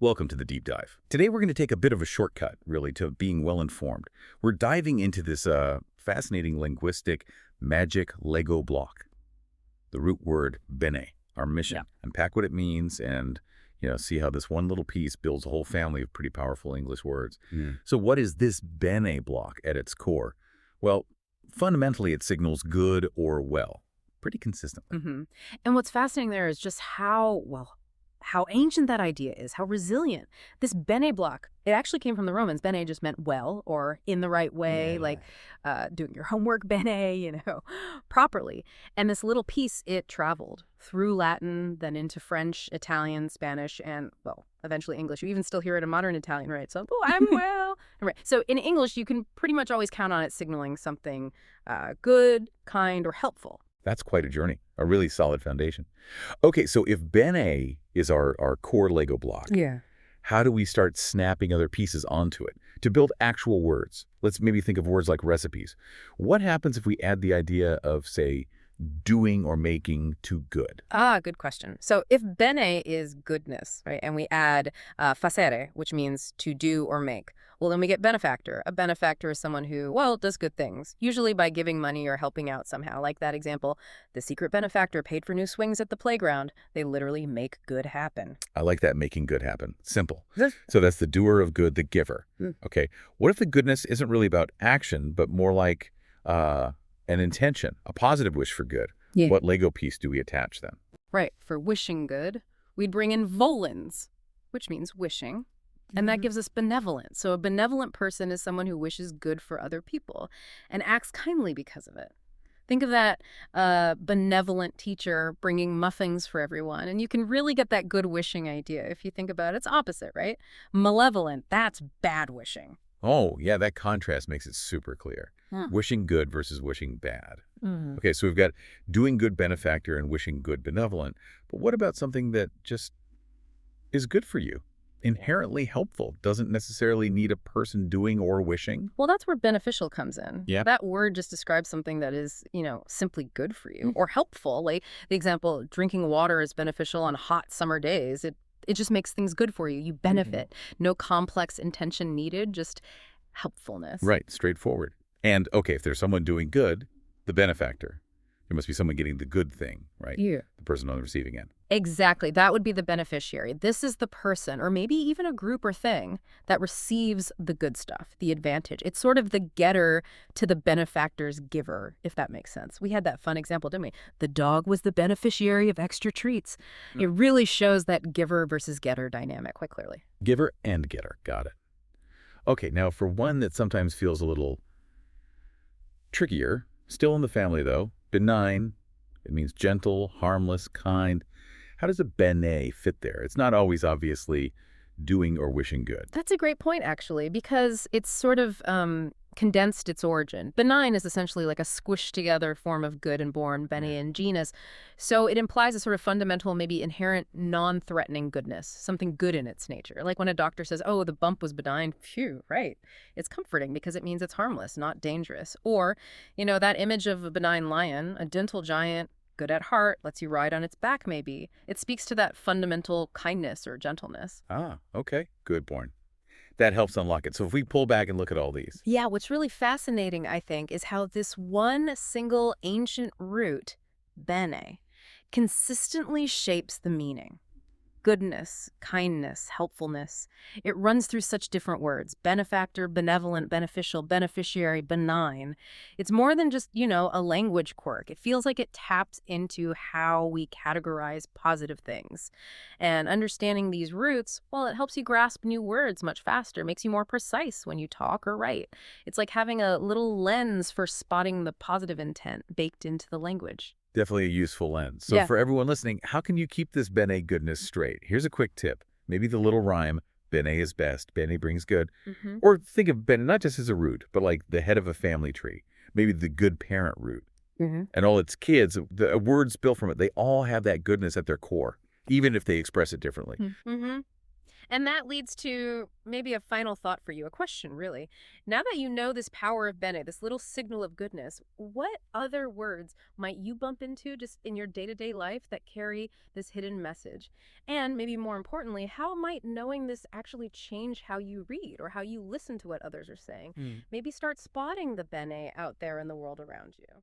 Welcome to the deep dive. Today we're going to take a bit of a shortcut, really, to being well-informed. We're diving into this fascinating linguistic magic Lego block. The root word BENE, our mission. Unpack what it means and, see how this one little piece builds a whole family of pretty powerful English words. So what is this BENE block at its core? Well, fundamentally it signals good or well, pretty consistently. And what's fascinating there is just how ancient that idea is, how resilient. This bene block, it actually came from the Romans. Bene just meant well or in the right way, like doing your homework bene, properly. And this little piece, it traveled through Latin, then into French, Italian, Spanish, and, well, eventually English. You even still hear it in modern Italian, right? So, I'm well. Right. So in English, you can pretty much always count on it signaling something good, kind, or helpful. That's quite a journey, a really solid foundation. Okay, so if BENE is our core Lego block, how do we start snapping other pieces onto it to build actual words? Let's maybe think of words like recipes. What happens if we add the idea of, say, doing or making to good? Good question. So if bene is goodness, right, and we add facere, which means to do or make, well, then we get benefactor. A benefactor is someone who, well, does good things, usually by giving money or helping out somehow. Like that example, the secret benefactor paid for new swings at the playground. They literally make good happen. I like that, making good happen. Simple. So that's the doer of good, the giver. Okay, what if the goodness isn't really about action, but more like an intention, a positive wish for good? What Lego piece do we attach then? Right. For wishing good, we'd bring in volens, which means wishing. And that gives us benevolent. So a benevolent person is someone who wishes good for other people and acts kindly because of it. Think of that benevolent teacher bringing muffins for everyone. And you can really get that good wishing idea if you think about it. It's opposite, right? Malevolent, that's bad wishing. Oh, yeah, that contrast makes it super clear. Wishing good versus wishing bad. Okay, so we've got doing good benefactor and wishing good benevolent. But what about something that just is good for you? Inherently helpful, doesn't necessarily need a person doing or wishing? Well, that's where beneficial comes in. Yeah. That word just describes something that is, simply good for you or helpful. Like the example, drinking water is beneficial on hot summer days. It just makes things good for you. You benefit. No complex intention needed, just helpfulness. Right, straightforward. And, okay, if there's someone doing good, the benefactor, there must be someone getting the good thing, right? Yeah. The person on the receiving end. Exactly. That would be the beneficiary. This is the person, or maybe even a group or thing, that receives the good stuff, the advantage. It's sort of the getter to the benefactor's giver, if that makes sense. We had that fun example, didn't we? The dog was the beneficiary of extra treats. It really shows that giver versus getter dynamic quite clearly. Giver and getter. Got it. Okay, now for one that sometimes feels a little trickier, still in the family though, benign, it means gentle, harmless, kind. How does a BENE fit there? It's not always obviously doing or wishing good. That's a great point, actually, because it's sort of condensed its origin. Benign is essentially like a squished together form of good and born, bene in genus. So it implies a sort of fundamental, maybe inherent, non-threatening goodness, something good in its nature. Like when a doctor says, oh, the bump was benign, phew, right. It's comforting because it means it's harmless, not dangerous. Or, that image of a benign lion, a dental giant, good at heart, lets you ride on its back maybe. It speaks to that fundamental kindness or gentleness. Okay. Good, Born. That helps unlock it. So if we pull back and look at all these. Yeah, what's really fascinating, I think, is how this one single ancient root, bene, consistently shapes the meaning. Goodness, kindness, helpfulness. It runs through such different words. Benefactor, benevolent, beneficial, beneficiary, benign. It's more than just, a language quirk. It feels like it taps into how we categorize positive things. And understanding these roots, well, it helps you grasp new words much faster, makes you more precise when you talk or write. It's like having a little lens for spotting the positive intent baked into the language. Definitely a useful lens. So for everyone listening, how can you keep this BENE goodness straight? Here's a quick tip. Maybe the little rhyme, BENE is best, BENE brings good. Or think of BENE not just as a root, but like the head of a family tree. Maybe the good parent root. And all its kids, the words built from it, they all have that goodness at their core, even if they express it differently. And that leads to maybe a final thought for you, a question, really. Now that you know this power of Bene, this little signal of goodness, what other words might you bump into just in your day-to-day life that carry this hidden message? And maybe more importantly, how might knowing this actually change how you read or how you listen to what others are saying? Hmm. Maybe start spotting the Bene out there in the world around you.